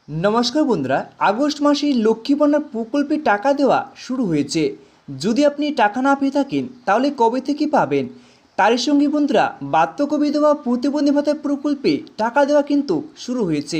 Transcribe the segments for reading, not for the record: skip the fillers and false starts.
नमस्कार बंधुरा আগস্ট মাসে লক্ষ্মী ভান্ডার প্রকল্পে টাকা দেওয়া শুরু হয়েছে। যদি আপনি টাকা না পেয়ে থাকেন তাহলে কবে থেকে পাবেন, তারই সঙ্গে বন্ধুরা বার্ধক্য বিধবা প্রতিবন্ধী ভাতা প্রকল্পে টাকা দেওয়া কিন্তু শুরু হয়েছে।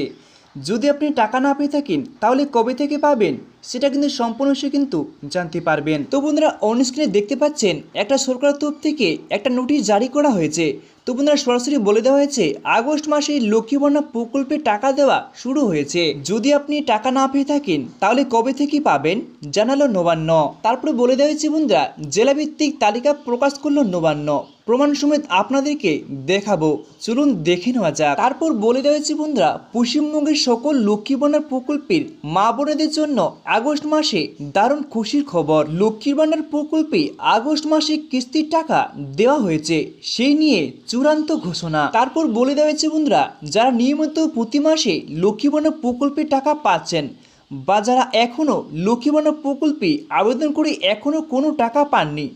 যদি আপনি টাকা না পেয়ে থাকেন তাহলে কবে থেকে পাবেন সেটা কিন্তু সম্পূর্ণ সে কিন্তু জানতে পারবেন। তো বন্ধুরা অন স্ক্রিনে দেখতে পাচ্ছেন একটা সরকারের তরফ থেকে একটা নোটিশ জারি করা হয়েছে। তো বন্ধুরা সরাসরি বলে দেওয়া হয়েছে আগস্ট মাসে লক্ষ্মী ভান্ডার প্রকল্পে টাকা দেওয়া শুরু হয়েছে। যদি আপনি টাকা না পেয়ে থাকেন তাহলে কবে থেকে পাবেন জানালো নবান্ন। তারপরে বলে দেওয়া হয়েছে বন্ধুরা জেলাভিত্তিক তালিকা প্রকাশ করলো নবান্ন, প্রমাণ সমেত আপনাদেরকে দেখাবো, চলুন দেখে নেওয়া যাক। তারপর বলে দেওয়া হয়েছে বন্ধুরা পশ্চিমবঙ্গের সকল লক্ষ্মী ভান্ডার প্রকল্পের মা বোনেদের জন্য আগস্ট মাসে দারুণ খুশির খবর। লক্ষ্মীর ভান্ডার প্রকল্পে আগস্ট মাসে কিস্তির টাকা দেওয়া হয়েছে, সেই নিয়ে চূড়ান্ত ঘোষণা। তারপর বলে দেওয়া হয়েছে বন্ধুরা যারা নিয়মিত প্রতি মাসে লক্ষ্মী ভান্ডার প্রকল্পের টাকা পাচ্ছেন বা যারা এখনও লক্ষ্মী ভান্ডার প্রকল্পে আবেদন করে এখনও কোনো টাকা পাননি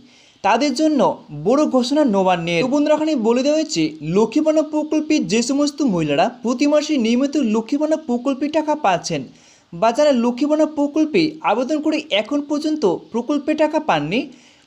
তাদের জন্য বড় ঘোষণা নবান্নের। তো বন্ধুরা এখানে বলে দেওয়া হয়েছে লক্ষ্মী ভান্ডার প্রকল্পে যে সমস্ত মহিলারা প্রতি মাসে নিয়মিত লক্ষ্মী ভান্ডার প্রকল্পে টাকা পাচ্ছেন বা যারা লক্ষ্মী ভান্ডার প্রকল্পে আবেদন করে এখন পর্যন্ত প্রকল্পে টাকা পাননি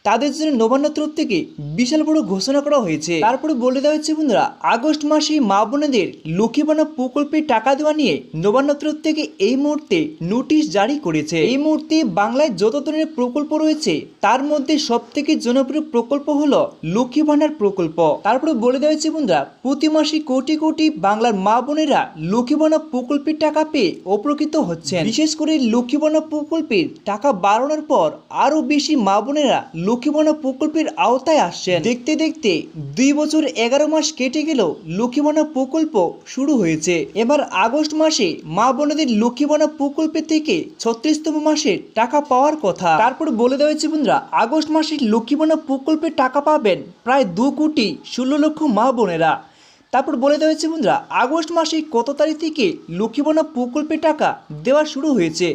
তাদের জন্য নবান্ন তরফ থেকে বিশাল বড় ঘোষণা করা হয়েছে। তারপরে বলে দেওয়া হচ্ছে বন্ধুরা আগস্ট মাসে মা বোনেদের লক্ষ্মী ভান্ডার প্রকল্পে টাকা দেওয়া নিয়ে নবান্ন তরফ থেকে এই মুহূর্তে নোটিশ জারি করেছে। এই মুহূর্তে বাংলায় যত ধরনের প্রকল্প রয়েছে তার মধ্যে সব থেকে জনপ্রিয় প্রকল্প হলো লক্ষ্মী ভান্ডার প্রকল্প। তারপরে বলে দেওয়া হচ্ছে বন্ধুরা প্রতি মাসে কোটি কোটি বাংলার মা বোনেরা লক্ষ্মী ভান্ডার প্রকল্পের টাকা পেয়ে উপকৃত হচ্ছেন। বিশেষ করে লক্ষ্মী ভান্ডার প্রকল্পের টাকা বাড়ানোর পর আরো বেশি মা বোনেরা লক্ষ্মী ভান্ডার প্রকল্পের আওতায় আসছেন। দেখতে দেখতে 2 বছর 11 মাস কেটে গেল লক্ষ্মী ভান্ডার প্রকল্প শুরু হয়েছে। এবার আগস্ট মাসে মা বোনেদের লক্ষ্মী ভান্ডার প্রকল্পের থেকে 36তম মাসের টাকা পাওয়ার কথা। তারপর বলে দেওয়া হয়েছে বন্ধুরা আগস্ট মাসে লক্ষ্মী ভান্ডার প্রকল্পের টাকা পাবেন প্রায় 2,16,00,000 মা বোনেরা। তারপর বলে দেওয়া হয়েছে বন্ধুরা আগস্ট মাসে কত তারিখ থেকে লক্ষ্মী ভান্ডার প্রকল্পের টাকা দেওয়া শুরু হয়েছে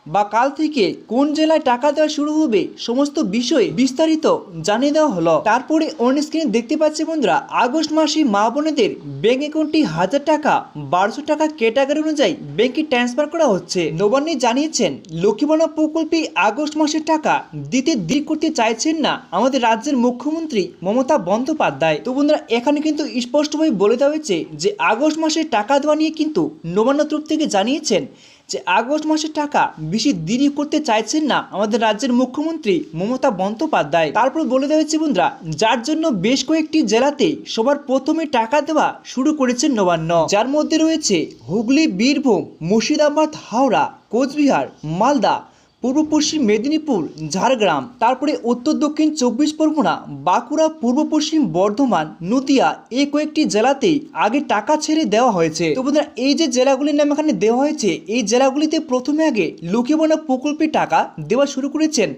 বা কাল থেকে কোন জেলায় টাকা দেওয়া শুরু হবে সমস্ত বিষয়ে বিস্তারিত জানিয়ে দেওয়া হলো। তারপরে অন স্ক্রিনে দেখতে পাচ্ছি বন্ধুরা আগস্ট মাসে মা বোনেদের ব্যাংক অ্যাকাউন্টে 1000 টাকা 1200 টাকা ক্যাটাগরি অনুযায়ী ব্যাংকে ট্রান্সফার করা হচ্ছে। নবান্নে জানিয়েছেন লক্ষ্মী ভান্ডার প্রকল্পে আগস্ট মাসের টাকা দিতে দেরি করতে চাইছেন না আমাদের রাজ্যের মুখ্যমন্ত্রী মমতা বন্দ্যোপাধ্যায়। তো বন্ধুরা এখানে কিন্তু স্পষ্টভাবে বলে দেওয়া হয়েছে যে আগস্ট মাসের টাকা দেওয়া নিয়ে কিন্তু নবান্ন তরফ থেকে জানিয়েছেন যে আগস্ট মাসের টাকা বেশি দেরি করতে চাইছেন না আমাদের রাজ্যের মুখ্যমন্ত্রী মমতা বন্দ্যোপাধ্যায়। তারপর বলে দেওয়া হয়েছে বন্ধুরা যার জন্য বেশ কয়েকটি জেলাতে সবার প্রথমে টাকা দেওয়া শুরু করেছেন নবান্ন, যার মধ্যে রয়েছে হুগলি, বীরভূম, মুর্শিদাবাদ, হাওড়া, কোচবিহার, মালদা, পূর্ব পশ্চিম মেদিনীপুর, ঝাড়গ্রাম, তারপরে উত্তর দক্ষিণ 24 পরগনা, বাঁকুড়া, পূর্ব পশ্চিম বর্ধমান, নদিয়া, এই কয়েকটি জেলাতেই আগে টাকা ছেড়ে দেওয়া হয়েছে। তো বন্ধুরা এই যে জেলাগুলির নাম এখানে দেওয়া হয়েছে এই জেলাগুলিতে প্রথমে আগে লক্ষ্মী ভান্ডার প্রকল্পে টাকা দেওয়া শুরু করেছেন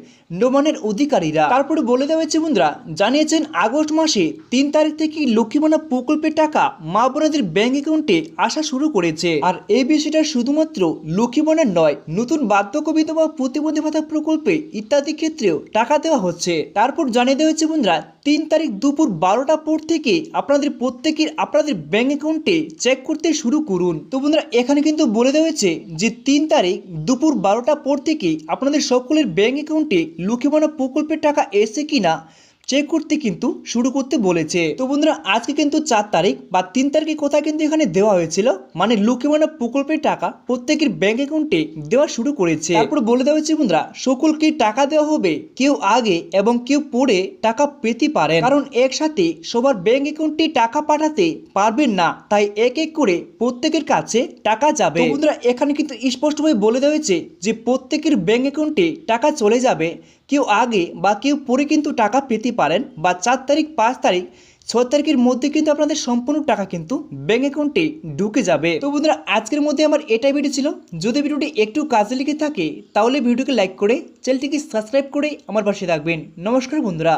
নবান্নের অধিকারীরা। তারপরে বলে দেওয়া হয়েছে বন্ধুরা জানিয়েছেন আগস্ট মাসে 3 তারিখ থেকে লক্ষ্মী ভান্ডার প্রকল্পের টাকা মা বোনেদের ব্যাংক অ্যাকাউন্টে আসা শুরু করেছে। আর এই বিষয়টা শুধুমাত্র লক্ষ্মী ভান্ডার নয়, নতুন বার্ধক্য বিধবা প্রতিবন্ধী ভাতা প্রকল্পে ইত্যাদি ক্ষেত্রেও টাকা দেওয়া হচ্ছে। তারপর জানিয়ে দেওয়া হয়েছে বন্ধুরা 3 তারিখ দুপুর 12টার পর থেকে আপনাদের প্রত্যেকের আপনাদের ব্যাংক অ্যাকাউন্টে চেক করতে শুরু করুন। তো বন্ধুরা এখানে কিন্তু বলে দেওয়া হয়েছে যে 3 তারিখ দুপুর 12টার পর থেকে আপনাদের সকলের ব্যাংক অ্যাকাউন্টে লক্ষ্মী ভান্ডার প্রকল্পের টাকা এসে কিনা চেক করতে কিন্তু শুরু করতে বলেছে। তো বন্ধুরা আজকে কিন্তু 4 তারিখ বা 3 তারিখের কথা কিন্তু এখানে দেওয়া হয়েছিল, মানে লক্ষ্মী ভান্ডার প্রকল্পের টাকা প্রত্যেকের ব্যাংক অ্যাকাউন্টে দেওয়া শুরু করেছে। তারপর বলে দেওয়া হয়েছে বন্ধুরা সকলকে টাকা দেওয়া হবে, কেউ আগে এবং কেউ পরে টাকা পেতে পারেন, কারণ একসাথে সবার ব্যাংক অ্যাকাউন্টে টাকা পাঠাতে পারবেন না, তাই এক এক করে প্রত্যেকের কাছে টাকা যাবে। তো বন্ধুরা এখানে কিন্তু স্পষ্টভাবে বলে দেওয়া হয়েছে যে প্রত্যেকের ব্যাংক অ্যাকাউন্টে টাকা চলে যাবে, কেউ আগে বা কেউ পরে কিন্তু টাকা পেতে পারেন বা 4 তারিখ 5 তারিখ 6 তারিখের মধ্যে কিন্তু আপনাদের সম্পূর্ণ টাকা কিন্তু ব্যাংক অ্যাকাউন্টে ঢুকে যাবে। তো বন্ধুরা আজকের মধ্যে আমার এটাই ভিডিও ছিল। যদি ভিডিওটি একটু কাজে লেগে থাকে তাহলে ভিডিওকে লাইক করে চ্যানেলটিকে সাবস্ক্রাইব করে আমার পাশে থাকবেন। নমস্কার বন্ধুরা।